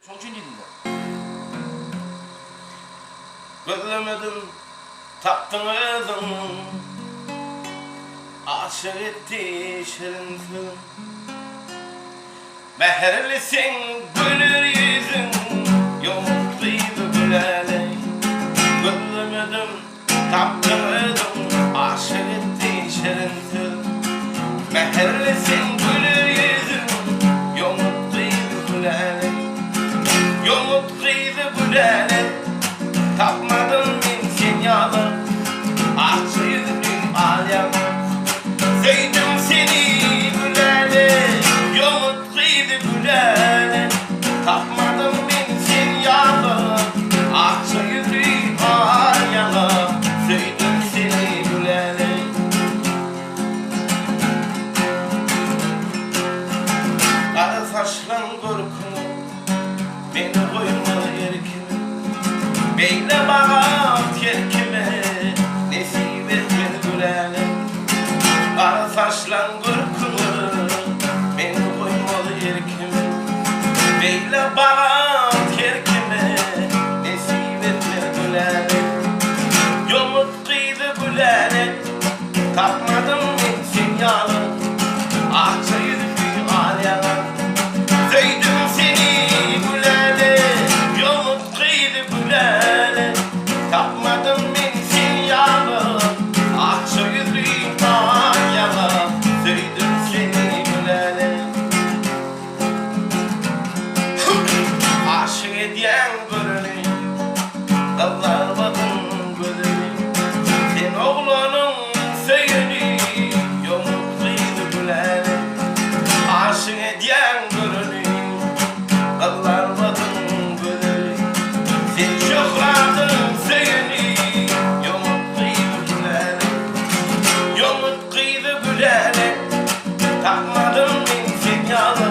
Çok için dediler. Gözlemedim taptın özüm, aşık etti şirinsin. Meherlisin gülür yüzün, yumurtluydu gülele. Gözlemedim taptın özüm, aşık etti şirinsin. Meherlisin gülür yüzün, yumurtluydu gülele. Yumurtluydu gülele. Tapmadım ben senyalı, akça yüzlüm alyalı. Sevdim seni gülele, yumutluydu gülele. Tapmadım ben senyalı, akça yüzlüm alyalı. Sevdim seni gülele. Kara saçlan korkunu, beni koyma yerkime. Beyle bağat yerkime, nesip etmedi gülene. Kara saçlan korkunu, beni koymalı yerkime. Beyle bağat yerkime, nesip etmedi gülene. Yumutluydu gülene, tapmadım ben senyalı, akça yüzlü alyalı. Sevdim seni gülene, yumutluydu gülene. Tapmadım ben senyalı, akça yüzlü alyalı. Sevdim seni gülene. Aşık ediyen gülene, dallar bakın gülene. Sen oğlanın seyini, yumutluydu gülene. Aşık ediyen gülene, dallar bakın gülene. Sen şokladın seyini, yumutluydu gülene. Yumutluydu gülene. Takmadım ben senyalı,